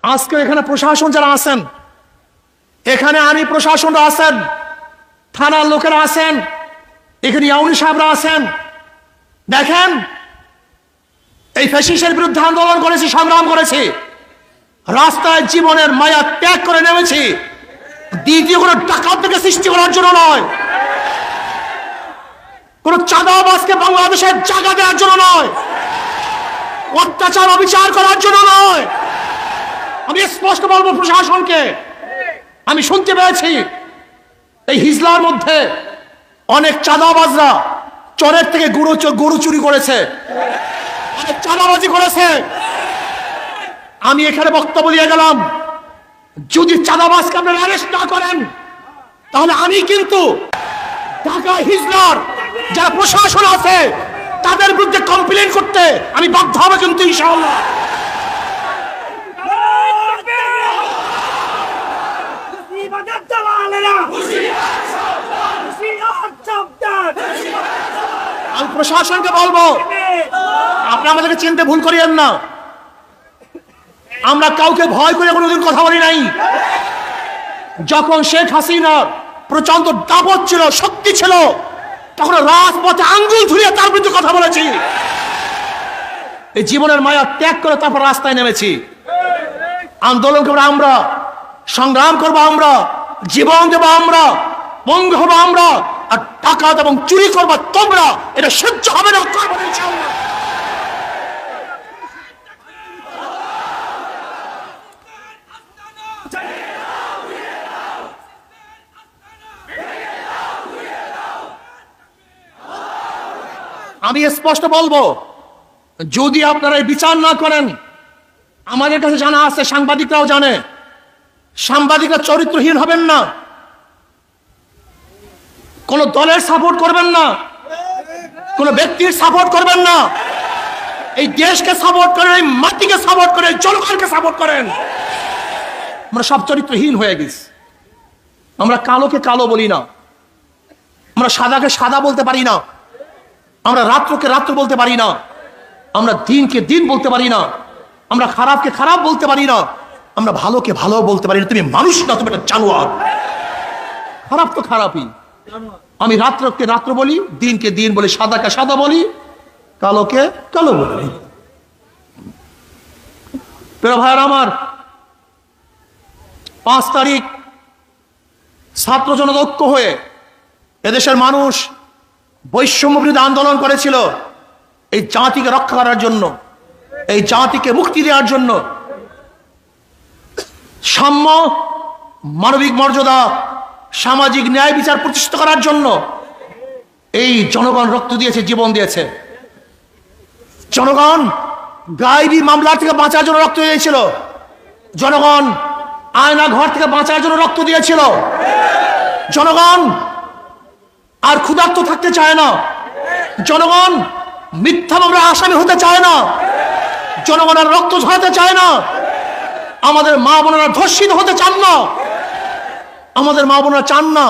আজকে এখানে প্রশাসন যারা আছেন, এখানে আর্মি প্রশাসনরা আছেন, থানার লোকেরা আছেন, এখানে ইউনি সাহেবরা আছেন। দেখেন, এই ফ্যাসিস্টের বিরুদ্ধে আন্দোলন করেছি, সংগ্রাম করেছি, রাস্তায় জীবনের মায়া ত্যাগ করে নেমেছি। দ্বিতীয় কোনো ডাকাতকে সৃষ্টি করার জন্য নয়, কোন চাঁদাবাজকে বাংলাদেশের জায়গা দেওয়ার জন্য নয়, অত্যাচার অবিচার করার জন্য নয়। আমি স্পষ্ট বলবো প্রশাসনকে, আমি শুনতে পেয়েছি এই হিজলার মধ্যে অনেক চাঁদাবাজরা চরের থেকে গরু চুরি করেছে, অনেক চাঁদাবাজি করেছে। আমি এখানে বক্তব্য দিয়ে গেলাম, যদি চাঁদাবাজকে আপনারা অ্যারেস্ট না করেন, তাহলে আমি কিন্তু ঢাকা হিজলার যারা প্রশাসন আছে তাদের বিরুদ্ধে কমপ্লেন করতে আমি বাধ্য হব কিন্তু ইনশাআল্লাহ। আমি প্রশাসনকে বলবো, আপনি আমাদেরকে চিনতে ভুল করিয়েন না। আমরা কাউকে ভয় করে কোনোদিন কথা বলি নাই। যখন শেখ হাসিনার প্রচন্ড দাপট ছিল, শক্তি ছিল, তখন রাজপথে আঙ্গুল ধুলিয়ে তার বিরুদ্ধে কথা বলেছি। এই জীবনের মায়া ত্যাগ করে তারপর রাস্তায় নেমেছি। আন্দোলন করবো আমরা, সংগ্রাম করবো আমরা, জীবন দেবো আমরা, পঙ্গু হবো আমরা, আর ডাকাত এবং চুরি করবো তোমরা। এটা সহ্য হবে না, করবো না ইনশাআল্লাহ। আমি স্পষ্ট বলবো, যদি আপনারা বিচার না করেন, আমাদের কাছে জানা আছে, সাংবাদিকরাও জানে, সাংবাদিকরা চরিত্রহীন হবেন না, কোন দলের সাপোর্ট করবেন না, কোন ব্যক্তির সাপোর্ট করবেন না। এই দেশকে সাপোর্ট করেন, এই মাটিকে সাপোর্ট করেন, জনগণকে সাপোর্ট করেন। আমরা সব চরিত্রহীন হয়ে গেছি। আমরা কালোকে কালো বলি না, আমরা সাদাকে সাদা বলতে পারি না, আমরা রাত্রকে রাত্র বলতে পারি না, আমরা দিনকে দিন বলতে পারি না, আমরা খারাপকে খারাপ বলতে পারি না, আমরা ভালোকে ভালো বলতে পারি না। তুমি মানুষ না, তুমি একটা জানোয়ার। খারাপ তো খারাপই। আমি রাত্রকে রাত্র বলি, দিনকে দিন বলি, সাদাকে সাদা বলি, কালোকে কালো বলি। প্রিয় ভাইয়ের আমার, 5 তারিখ ছাত্র জনতা ঐক্য হয়ে এদেশের মানুষ বৈষম্য বিরোধী আন্দোলন করেছিল এই জাতিকে রক্ষা করার জন্য, এই জাতিকে মুক্তি দেওয়ার জন্য, সাম্য, মানবিক মর্যাদা, সামাজিক ন্যায় বিচার প্রতিষ্ঠা করার জন্য এই জনগণ রক্ত দিয়েছে, জীবন দিয়েছে। জনগণ গায়েবী মামলার থেকে বাঁচার জন্য রক্ত দিয়েছিল, জনগণ আয়না ঘর থেকে বাঁচার জন্য রক্ত দিয়েছিল, জনগণ আর ক্ষুধার্ত থাকতে চায় না, জনগণ মিথ্যা মামলার আসামি হতে চায় না, জনগণ আর রক্ত ঝরাতে চায় না, আমাদের মা বোনেরা ধর্ষিত হতে চান না, আমাদের মা বোনেরা চান না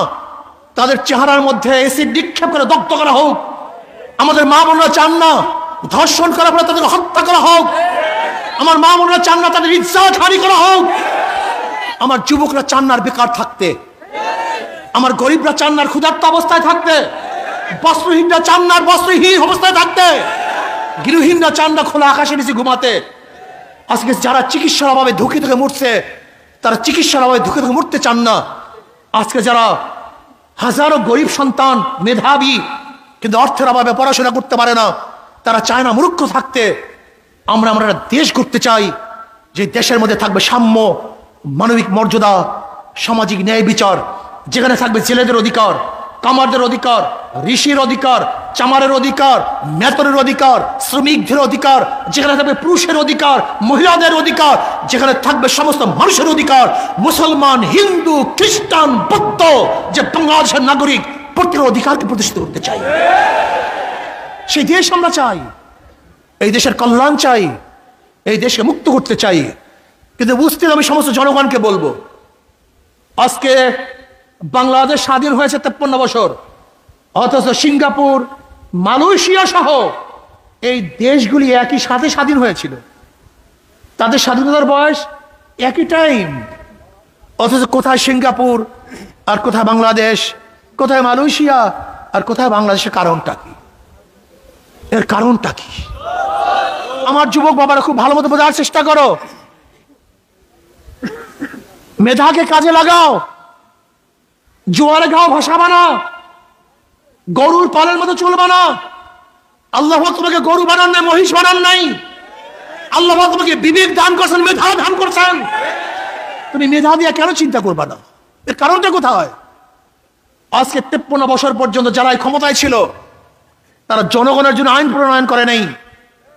তাদের চেহারার মধ্যে এসিড নিক্ষেপ করে দগ্ধ করা হোক, আমাদের মা বোনেরা চান না ধর্ষণ করার পরে তাদেরকে হত্যা করা হোক, আমার মা বোনেরা চান না তাদের ইজ্জত হানি করা হোক, আমার যুবকরা চান না বেকার থাকতে, আমার গরিবরা চান না ক্ষুধার্ত অবস্থায় থাকতে, বস্ত্রহীনরা চান না বস্ত্রহীন অবস্থায় থাকতে, গৃহহীনরা চান না খোলা আকাশের নিচে ঘুমাতে। আজকে যারা চিকিৎসার অভাবে ধুকে ধুকে মরছে, তারা চিকিৎসার অভাবে ধুকে ধুকে মরতে চান না। আজকে যারা হাজারো গরিব সন্তান মেধাবী কিন্তু অর্থের অভাবে পড়াশোনা করতে পারে না, তারা চায় না মূর্খ থাকতে। আমরা দেশ করতে চাই যে দেশের মধ্যে থাকবে সাম্য, মানবিক মর্যাদা, সামাজিক ন্যায় বিচার, যেখানে থাকবে ছেলেদের অধিকার, কামারদের অধিকার, ঋষির অধিকার, চামারের অধিকার, মেতনের অধিকার, শ্রমিকদের অধিকার, যেখানে থাকবে পুরুষের অধিকার, মহিলাদের অধিকার, যেখানে থাকবে সমস্ত মানুষের অধিকার, মুসলমান, হিন্দু, খ্রিস্টান, বৌদ্ধ, যে বাংলাদেশের নাগরিক প্রত্যেকের অধিকারকে প্রতিষ্ঠিত করতে চাই। সেই দেশ আমরা চাই, এই দেশের কল্যাণ চাই, এই দেশকে মুক্ত করতে চাই। কিন্তু বুঝতে আমি সমস্ত জনগণকে বলবো, আজকে বাংলাদেশ স্বাধীন হয়েছে 53 বছর, অথচ সিঙ্গাপুর, মালয়েশিয়া সহ এই দেশগুলি একই সাথে স্বাধীন হয়েছিল। তাদের স্বাধীনতার বয়স একই টাইম, অথচ কোথায় সিঙ্গাপুর আর কোথায় বাংলাদেশ, কোথায় মালয়েশিয়া আর কোথায় বাংলাদেশের কারণটা কি? এর কারণটা কি? আমার যুবক বাবারা খুব ভালো মতো বোঝার চেষ্টা করো। মেধাকে কাজে লাগাও, জোয়ারে গাও ভাসাবা না, গরুর পালের মতো চলবা না। আল্লাহ তোমাকে গরু বানান নাই, মহিষ বানান নাই। আল্লাহ তোমাকে বিবেক দান করছেন, মেধা দান করছেন। তুমি মেধা দিয়ে কেন চিন্তা করবা না? এর কারণটা কোথায়? আজকে 53 বছর পর্যন্ত যারা ক্ষমতায় ছিল তারা জনগণের জন্য আইন প্রণয়ন করে নাই।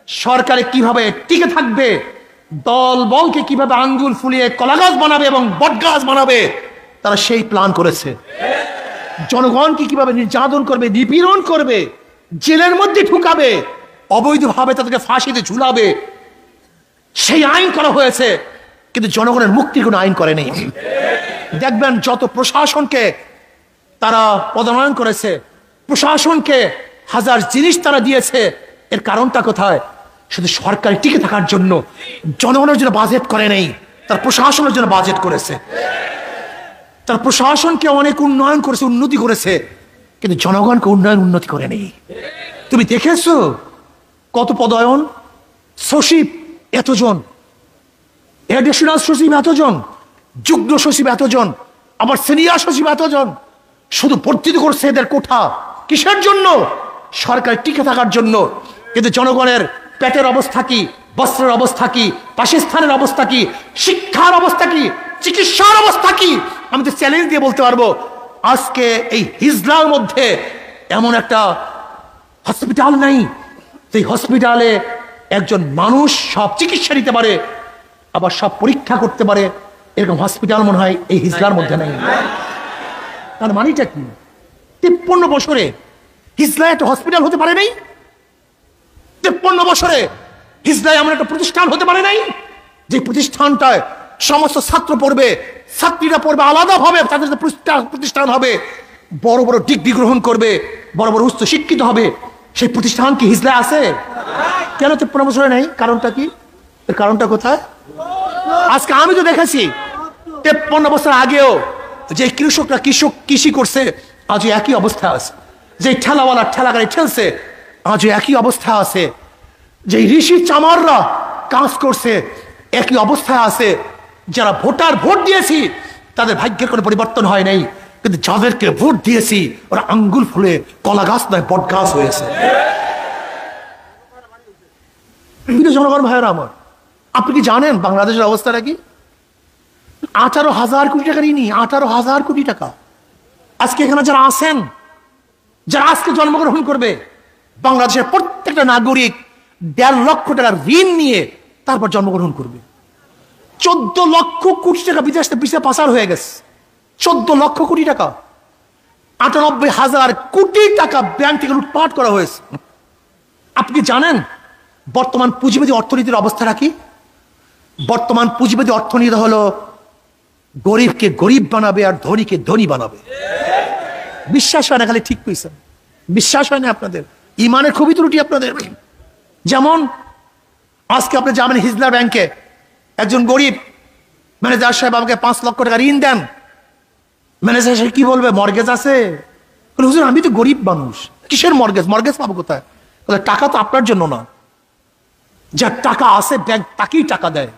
সরকারে কিভাবে টিকে থাকবে, দল বলকে কিভাবে আঙ্গুল ফুলিয়ে কলাগাছ বানাবে এবং বটগাছ বানাবে, তারা সেই প্ল্যান করেছে। জনগণকে কিভাবে নির্যাতন করবে, নিপীড়ন করবে, জেলের মধ্যে ঢুকাবে, অবৈধভাবে তাদেরকে ফাঁসিতে ঝুলাবে, সেই আইন করা হয়েছে। কিন্তু জনগণের মুক্তির কোনো আইন করে নেই। দেখবেন যত প্রশাসনকে তারা পদায়ন করেছে, প্রশাসনকে হাজার জিনিস তারা দিয়েছে, এর কারণটা কোথায়? শুধু সরকারি টিকে থাকার জন্য, জনগণের জন্য বাজেট করে নেই, তার প্রশাসনের জন্য বাজেট করেছে। তার প্রশাসনকে অনেক উন্নয়ন করেছে, উন্নতি করেছে, কিন্তু জনগণকে উন্নতি করে নেই। তুমি দেখেছো কত পদায়ন? সচিব এতজন, এডিশনাল সচিব এতজন, যুগ্ম সচিব এতজন, আবার সিনিয়র সচিব এতজন, শুধু বর্ধিত করছে এদের কোঠা। কিসের জন্য? সরকার টিকে থাকার জন্য। কিন্তু জনগণের পেটের অবস্থা কি, বস্ত্রের অবস্থা কি, বাসস্থানের অবস্থা কি, শিক্ষার অবস্থা কি, চিকিৎসার অবস্থা কি? আমি তো চ্যালেঞ্জ দিয়ে বলতে পারবো, আজকে এই হিজলার মধ্যে এমন একটা হসপিটাল নাই সেই হসপিটালে একজন মানুষ সব চিকিৎসা নিতে পারে, আবার সব পরীক্ষা করতে পারে, এরকম হসপিটাল মনে হয় এই হিজলার মধ্যে নেই। তার মানেটা কি? 53 বছরে হিজলায় একটা হসপিটাল হতে পারে নাই? 53 বছরে হিজলায় এমন একটা প্রতিষ্ঠান হতে পারে নাই যে প্রতিষ্ঠানটায় সমস্ত ছাত্র পড়বে, ছাত্রীরা পড়বে আলাদাভাবে, তাদের প্রতিষ্ঠান হবে, বড় বড় ডিগ্রি গ্রহণ করবে, বড় বড় উচ্চ শিক্ষিত হবে। সেই প্রতিষ্ঠান কি হিজলায় আছে? কেন 53 বছরে নেই? কারণটা কি? এর কারণটা কোথায়? আজকে আমি তো দেখেছি 53 বছর আগেও যে কৃষকরা কৃষি করছে আজও একই অবস্থা আছে, যে ঠেলাওয়ালা ঠেলা গাড়ি ঠেলছে আজও একই অবস্থা আছে, যে ঋষি চামাররা কাজ করছে একই অবস্থায় আছে। যারা ভোট দিয়েছি তাদের ভাগ্যের কোনো পরিবর্তন হয় নাই, কিন্তু যাদেরকে ভোট দিয়েছি ওরা আঙ্গুল ফুলে কলা গাছ নয় বট গাছ হয়েছে। জনগণ ভাইয়েরা আমার, আপনি কি জানেন বাংলাদেশের অবস্থাটা কি? 18,000 কোটি টাকা ঋণী, 18,000 কোটি টাকা। আজকে এখানে যারা আছেন, যারা আজকে জন্মগ্রহণ করবে, বাংলাদেশের প্রত্যেকটা নাগরিক 1.5 লক্ষ টাকার ঋণ নিয়ে তারপর জন্মগ্রহণ করবে। 14 লক্ষ কোটি টাকা বিদেশে পাচার হয়ে গেছে। 14 লক্ষ কোটি টাকা, 98,000 কোটি টাকা ব্যাংক থেকে লুটপাট করা হয়েছে। আপনি জানেন বর্তমান পুঁজিবাদী অর্থনীতির অবস্থাটা কি? বর্তমান পুঁজিবাদী অর্থনীতি হলো গরিবকে গরিব বানাবে আর ধনীকে ধনী বানাবে। বিশ্বাস হয় না? খালি ঠিক কইছেন, বিশ্বাস হয় না আপনাদের? ইমানের খুবই ত্রুটি আপনাদের। যেমন আজকে আপনি যাবেন হিজলা ব্যাংকে, একজন গরিব ম্যানেজার সাহেব আমাকে 5 লক্ষ টাকা ঋণ দেন। ম্যানেজার সাহেব কি বলবে? মর্গেজ আছে। হুজুর আমি তো গরিব মানুষ, কিসের মর্গেজ? মর্গেজ পাবো কোথায়? টাকা তো আপনার জন্য না, যার টাকা আছে ব্যাংক তাকেই টাকা দেয়,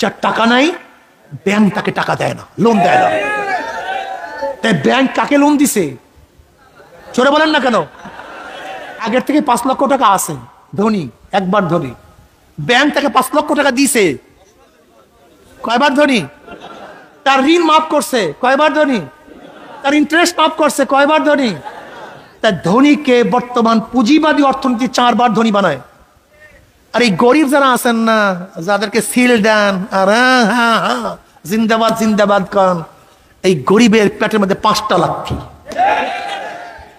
যার টাকা নাই ব্যাংক তাকে টাকা দেয় না, লোন দেয় না। তাই ব্যাংক কাকে লোন দিছে? চলে বলেন না কেন? আগের থেকে 5 লক্ষ টাকা আছে, ধনী, একবার ধনী। ব্যাংক তাকে 5 লক্ষ টাকা দিছে, কয়বার ধনী? তার ঋণ মাফ করছে, কয়বার ধনী? তার ইন্টারেস্ট মাফ করছে, কয়বার ধনী? তার ধনীকে বর্তমান পুঁজিবাদী অর্থনীতি 4 বার ধনী বানায়। আর এই গরিব যারা আছেন না, যাদেরকে সিল দেন আর জিন্দাবাদ জিন্দাবাদ করেন, এই গরিবের পেটের মধ্যে 5টা লাথি।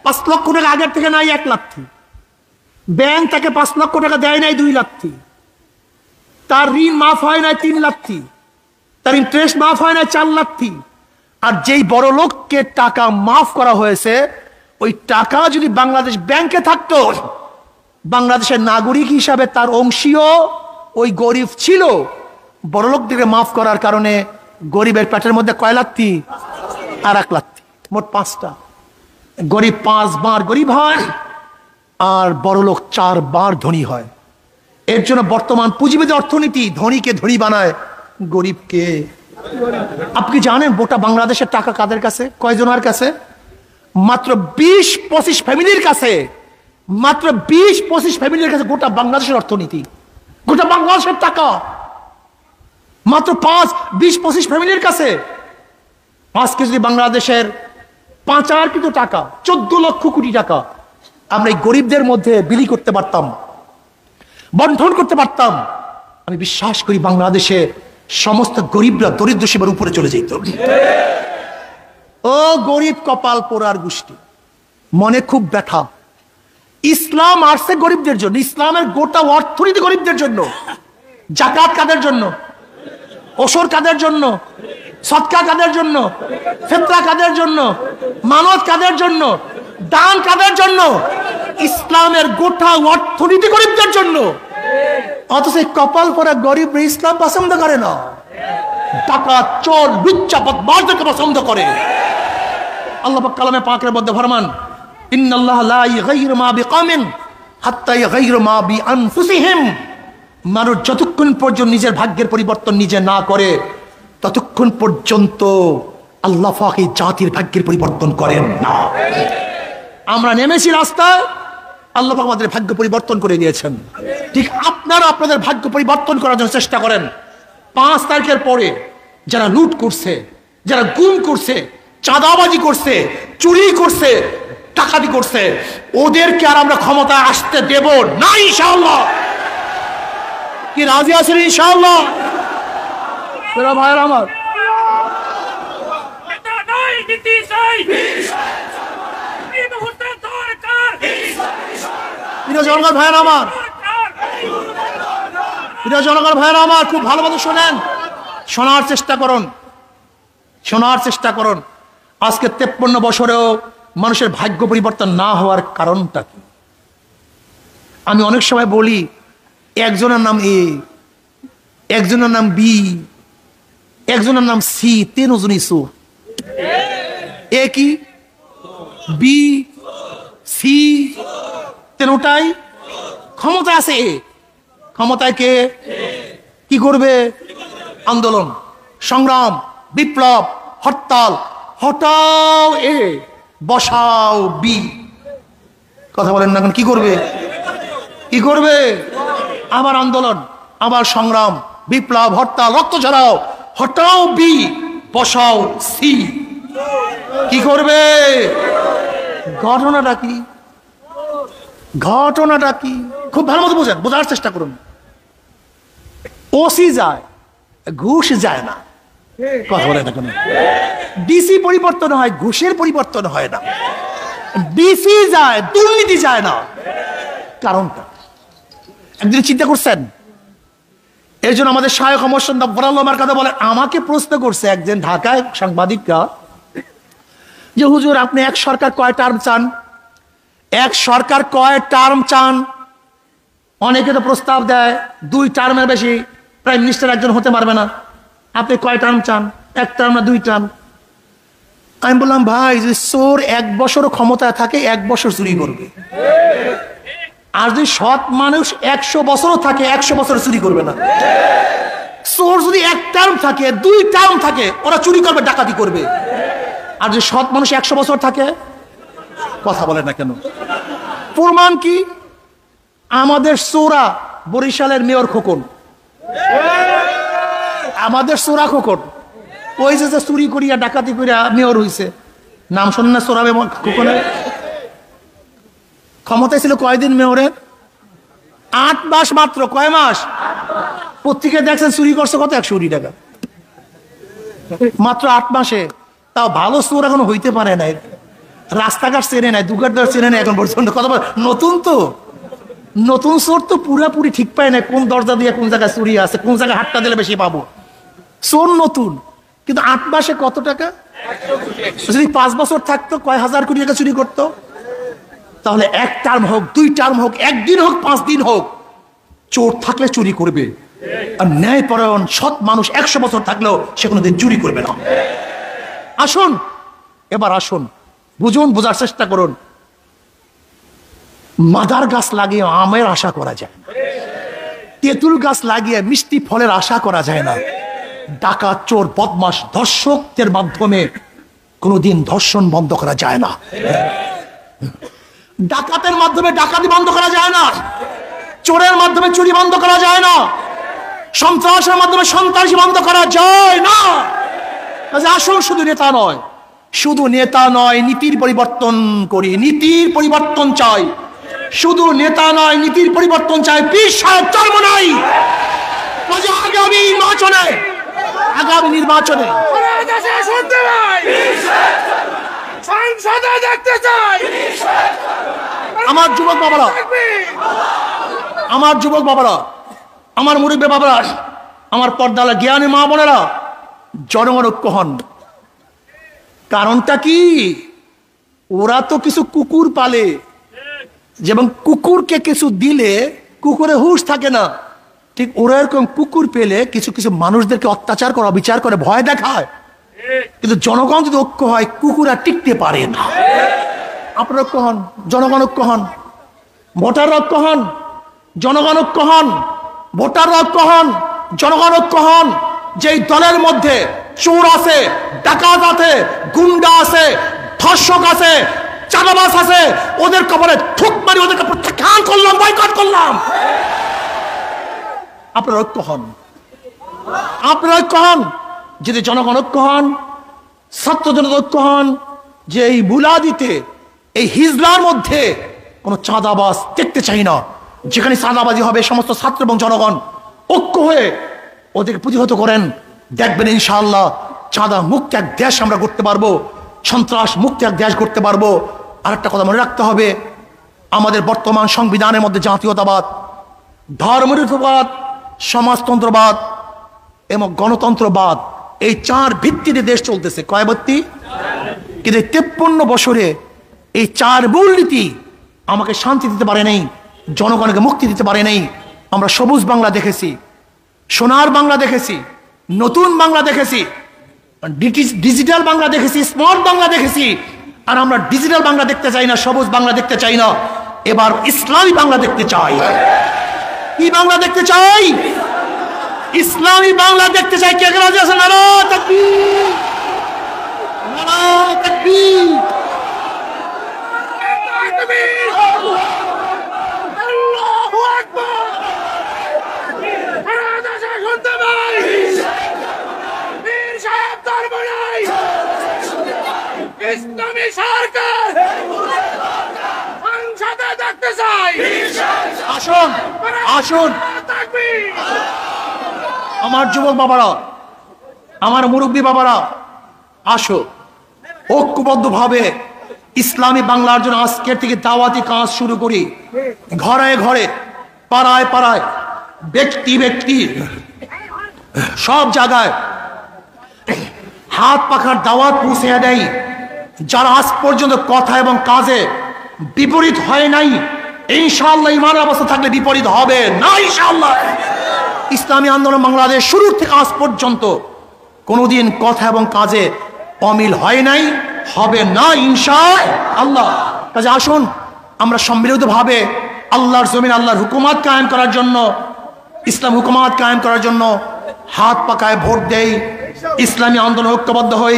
5 লক্ষ টাকা আগের থেকে নাই 1 লাথি। ব্যাংক তাকে 5 লক্ষ টাকা দেয় নাই 2 লাথি। তার ঋণ মাফ হয় নাই 3 লাথি। তার ইন্টারেস্ট মাফ হয় নাই 4 লাথি। আর যেই বড় লোককে টাকা মাফ করা হয়েছে, ওই টাকা যদি বাংলাদেশ ব্যাংকে থাকতো, বাংলাদেশের নাগরিক হিসাবে তার অংশীয় ওই গরিব ছিল, বড়লোকদেরকে মাফ করার কারণে গরিবের পেটের মধ্যে কয় লাত্তি? আর 1 লাত্তি, মোট 5টা। গরিব 5 বার গরিব হয় আর বড়লোক 4 বার ধনী হয়। এর জন্য বর্তমান পুঁজিবাদী অর্থনীতি ধনীকে ধনী বানায়, গরিবকে। আপনি জানেন গোটা বাংলাদেশের টাকা কাদের কাছে? কয়জনের কাছে? মাত্র 20-25 ফ্যামিলির কাছে। মাত্র 20-25 ফ্যামিলির কাছে গোটা বাংলাদেশের অর্থনীতি, গোটা বাংলাদেশের টাকা মাত্র 20-25 ফ্যামিলির কাছে। আজকে যদি বাংলাদেশের পাচারকৃত টাকা 14 লক্ষ কোটি টাকা আমরা এই গরিবদের মধ্যে বিলি করতে পারতাম, বন্টন করতে পারতাম, আমি বিশ্বাস করি বাংলাদেশে সমস্ত গরিবরা দরিদ্র সীমার উপরে চলে যেত। ও গরিব কপাল পোড়ার গোষ্ঠী, মনে খুব ব্যথা। ইসলাম আসছে গরিবদের জন্য, ইসলামের গোটা অর্থনীতি গরিবদের জন্য। জাকাত কাদের জন্য? ওসর কাদের জন্য? সদকা কাদের জন্য? ফিতরা কাদের জন্য? মানত কাদের জন্য? দান কাদের জন্য? ইসলামের গোটা অর্থনীতি গরিবদের জন্য। অথচ কপাল পরা গরিব ইসলাম পছন্দ করে না, ডাকাত, চোর, লুচ্চা, বদমাশদেরকে পছন্দ করে। আল্লাহ পাক কালামে পাকের মধ্যে ফরমান, ইন্নাল্লাহা লা ইগাইয়িরু মা বিকওমিন হাত্তা ইগাইয়িরু মা বিআনফুসিহিম। মানুষ যতক্ষণ পর্যন্ত নিজের ভাগ্যের পরিবর্তন নিজে না করে ততক্ষণ পর্যন্ত আল্লাহ পাক এই জাতির ভাগ্যের পরিবর্তন করেন না। আমরা নেমেছি রাস্তায়, আল্লাহ পাক আমাদের ভাগ্য পরিবর্তন করে দিয়েছেন। ঠিক আপনারা আপনাদের ভাগ্য পরিবর্তন করার জন্য চেষ্টা করেন। 5 তারিখের পরে যারা লুট করছে, যারা গুম করছে, চাঁদাবাজি করছে, চুরি করছে, ডাকাতি করছে, ওদেরকে আর আমরা ক্ষমতায় আসতে দেব না ইনশাআল্লাহ। কি রাজি আছেন ইনশাআল্লাহ? ভাইয়ের আমার, জনগণ ভাইয়ের আমার, জনগণ ভাইয়ের আমার, খুব ভালোভাবে শোনেন, শোনার চেষ্টা করুন, শোনার চেষ্টা করুন। আজকে 53 বছরেও মানুষের ভাগ্য পরিবর্তন না হওয়ার কারণটা কি? আমি অনেক সময় বলি, একজনের নাম এ, একজনের নাম বি, একজনের নাম সি, 3 জনই সু। এ কি, বি, সি, 3টাই ক্ষমতা আছে। এ ক্ষমতায় কে? কি করবে? আন্দোলন, সংগ্রাম, বিপ্লব, হরতাল। হটাও এ, বসাও বি। কথা বলেন না, কি করবে? কি করবে? আবার আন্দোলন, আবার সংগ্রাম, বিপ্লব, হরতাল, রক্ত ঝরাও। হটাও বি, বসাও সি। কি করবে? ঘটনাটা কি? ঘটনাটা কি? খুব ভালো মতো বোঝেন, বোঝার চেষ্টা করুন। ওসি যায়, ঘুষ যায় না। কথা বলে না কেন? ডিসি পরিবর্তন হয়, ঘুষের পরিবর্তন হয় না। ডিসি যায়, দুর্নীতি যায় না। কারণটা একদিন চিন্তা করছেন? এই জন্য আমাদের শায়খ আমার কথা বলে, আমাকে প্রশ্ন করছে একজন ঢাকায় সাংবাদিকরা যে হুজুর আপনি এক সরকার কয় টার্ম চান? এক সরকার কয় টার্ম চান? অনেকে তো প্রস্তাব দেয় 2 টার্মের বেশি প্রাইম মিনিস্টার একজন হতে পারবে না। আপনি কয় টার্ম চান? 1 টার্ম না 2 টার্ম? আমি বললাম, ভাই যদি চোর 1 বছরও ক্ষমতায় থাকে 1 বছর চুরি করবে, আর যদি সৎ মানুষ 100 বছরও থাকে 100 বছর চুরি করবে না। চোর যদি 1 টার্ম থাকে, 2 টার্ম থাকে, ওরা চুরি করবে, ডাকাতি করবে। আর যদি সৎ মানুষ 100 বছর থাকে, কথা বলে না কেন? প্রমাণ কি? আমাদের চোরা বরিশালের মেয়র খোকন, আমাদের চোরা খোকন, ওই যে চুরি করিয়া ডাকাতি করিয়া মেয়র হইছে, নাম শোনেন না? চোরা খোকনের ক্ষমতায় ছিল কয়দিন মেয়রের? 8 মাস মাত্র। কয় মাস? পত্রিকায় দেখছেন চুরি করছে কত? 100 কোটি টাকা মাত্র 8 মাসে। তাও ভালো চোর এখন হইতে পারে নাই, রাস্তাঘাট চেনে নাই, দোকানদার চেনে নাই এখন পর্যন্ত। কথা বল, নতুন তো, নতুন চোর তো পুরাপুরি ঠিক পায় না কোন দরজা দিয়ে কোন জায়গায় চুরি আছে, কোন জায়গায় হাতটা দিলে বেশি পাবো। চোর নতুন, কিন্তু 8 মাসে কত টাকা? যদি 5 বছর থাকতো কয় হাজার কোটি টাকা চুরি করতো। তাহলে 1 টার্ম হোক, 2 টার্ম হোক, 1 দিন হোক, 5 দিন হোক, চোর থাকলে চুরি করবে। আর ন্যায়পরায়ণ সৎ মানুষ 100 বছর থাকলেও সে কোনোদিন চুরি করবে না। আসুন এবার আসুন, বুঝুন, বোঝার চেষ্টা করুন। মাদার গাছ লাগিয়ে আমের আশা করা যায় না, তেঁতুল গাছ লাগিয়ে মিষ্টি ফলের আশা করা যায় না। ডাকাত, চোর, বদমাশ, ধর্ষকদের মাধ্যমে কোনোদিন ধর্ষণ বন্ধ করা যায় না, ডাকাতের মাধ্যমে ডাকাতি বন্ধ করা যায় না, চোরের মাধ্যমে চুরি বন্ধ করা যায় না, সন্ত্রাসের মাধ্যমে সন্ত্রাসী বন্ধ করা যায় না। আসুন, শুধু নেতা নয়, শুধু নেতা নয়, নীতির পরিবর্তন করি, নীতির পরিবর্তন চাই। শুধু নেতা নয়, নীতির পরিবর্তন চাই। পীর সাহেব চর্ম নাই। আগামী নির্বাচনে আমার যুবক বাবারা, আমার মুরব্বী বাবারা, আমার পর্দালা জ্ঞানী মা বোনেরা, জনগণ ঐক্য হন। কারণটা কি? ওরা তো কিছু কুকুর পালে, যেমন কুকুরকে কিছু দিলে কুকুরে হুঁশ থাকে না, ঠিক ওরা এরকম কুকুর পেলে কিছু কিছু মানুষদেরকে অত্যাচার করে, বিচার করে, ভয় দেখায়। কিন্তু জনগণ যদি ঐক্য হয়, কুকুর আর টিকতে পারে না। আপনারা ঐক্য হন, জনগণ ঐক্য হন, ভোটাররা ঐক্য হন, জনগণ ঐক্য হন, ভোটাররা ঐক্য হন, জনগণ ঐক্য হন। যেই দলের মধ্যে চোর আছে, ডাকাত আছে, গুন্ডা আছে, ধর্ষক আছে, চাঁদাবাজ আছে, ওদের কবরে ঠুক মারি ওদেরকে প্রত্যাখ্যান করলাম, বয়কট করলাম। আপনারা ঐক্য হন, আপনারা ঐক্য হন। যদি জনগণ ঐক্য হন, ছাত্র জনতা ঐক্য হন, যে এই বুলাদিতে, এই হিজলার মধ্যে কোনো চাঁদাবাজ দেখতে চাই না। যেখানে চাঁদাবাজি হবে, সমস্ত ছাত্র এবং জনগণ ঐক্য হয়ে ওদেরকে প্রতিহত করেন, দেখবেন ইনশাআল্লাহ চাঁদা মুক্ত এক দেশ আমরা করতে পারবো, সন্ত্রাস মুক্ত এক দেশ করতে পারবো। আর একটা কথা মনে রাখতে হবে, আমাদের বর্তমান সংবিধানের মধ্যে জাতীয়তাবাদ, ধর্মনিরপেক্ষবাদ, সমাজতন্ত্রবাদ এবং গণতন্ত্রবাদ, এই 4 ভিত্তিতে দেশ চলতেছে। কয় ভিত্তি? কিন্তু 53 বছরে এই 4 মূলনীতি আমাকে শান্তি দিতে পারে নাই, জনগণকে মুক্তি দিতে পারে নাই। আমরা সবুজ বাংলা দেখেছি, সোনার বাংলা দেখেছি, নতুন বাংলা দেখেছি, ডিজিটাল বাংলা দেখেছি, স্মার্ট বাংলা দেখেছি। আর আমরা ডিজিটাল বাংলা দেখতে চাই না, সবুজ বাংলা দেখতে চাই না, এবার ইসলামী বাংলা দেখতে চাই। কি বাংলা দেখতে চাই? ইসলামী বাংলা দেখতে চাই। কে কে রাজি আছেন? নারায়ে তাকবীর, নারায়ে তাকবীর, আল্লাহু আকবার। পীর সাহেব ধর্ম নাই, ইসলামী সরকার সংসদে দেখতে চাই। আসুন, আসুন আমার যুবক বাবারা, আমার মুরব্বী বাবারা, আসো ঐক্যবদ্ধ ভাবে ইসলামী বাংলার জন্য আজকের থেকে দাওয়াতি কাজ শুরু করি। ঘরে ঘরে, পাড়ায় পাড়ায়, ব্যক্তি ব্যক্তি, সব জায়গায় হাত পাখার দাওয়াত পৌঁছে দেয়। যারা আজ পর্যন্ত কথা এবং কাজে বিপরীত হয় নাই, ইনশাআল্লাহ ইমানের অবস্থা থাকলে বিপরীত হবে না ইনশাআল্লাহ। ইসলামী আন্দোলন বাংলাদেশ শুরু থেকে আজ পর্যন্ত কোনোদিন কথা এবং কাজে অমিল হয় নাই, হবে না ইনশাআল্লাহ। কাজে আসুন আমরা সম্মিলিতভাবে আল্লাহর জমিন, আল্লাহর হুকুমত কায়েম করার জন্য, ইসলাম হুকুমত কায়েম করার জন্য হাত পাকায় ভোট দেই, ইসলামী আন্দোলন ঐক্যবদ্ধ হই।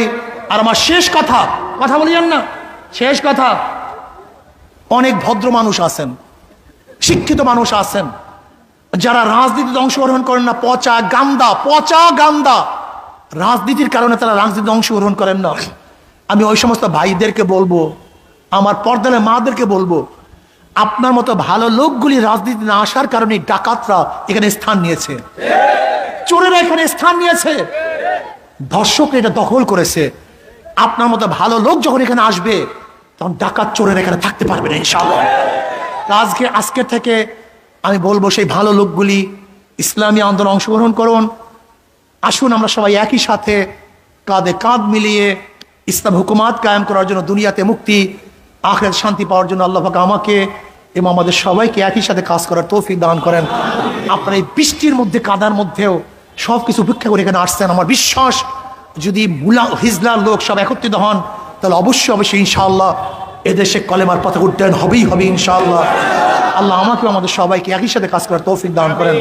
আর আমার শেষ কথা বলিয়েন না, শেষ কথা, অনেক ভদ্র মানুষ আছেন, শিক্ষিত মানুষ আছেন, যারা রাজনীতিতে অংশগ্রহণ করেন না, পচা গান্দা রাজনীতির কারণে তারা রাজনীতিতে অংশগ্রহণ করেন না। আমি ওই সমস্ত ভাইদেরকে বলবো, আমার পর্দালে মাদেরকে বলবো, আপনার মতো ভালো লোকগুলি রাজনীতি না আসার কারণে ডাকাতরা এখানে স্থান নিয়েছে, চোরেরা এখানে স্থান নিয়েছে, ধর্ষকরা এটা দখল করেছে। আপনার মতো ভালো লোক যখন এখানে আসবে, তখন ডাকাত চোরেরা এখানে থাকতে পারবে না ইনশাআল্লাহ। আজকে থেকে আমি বলবো, সেই ভালো লোকগুলি ইসলামী আন্দোলন অংশগ্রহণ করুন। আসুন আমরা সবাই একই সাথে কাঁধে কাঁধ মিলিয়ে ইসলাম হুকুমত কায়েম করার জন্য, দুনিয়াতে মুক্তি, আখিরাতে শান্তি পাওয়ার জন্য আল্লাহ পাক আমাকে এবং আমাদের সবাইকে একই সাথে কাজ করার তৌফিক দান করেন। আপনার এই বৃষ্টির মধ্যে কাদার মধ্যেও সব কিছু উপেক্ষা করে এখানে আসছেন। আমার বিশ্বাস যদি হিজলার লোক সব একত্রিত হন তাহলে অবশ্যই ইনশাআল্লাহ এদেশে কলেমার পথে উড্ডয়ন হবেই হবে ইনশাআল্লাহ। আল্লাহ আমাকে আমাদের সবাইকে একই সাথে কাজ করার তৌফিক দান করেন।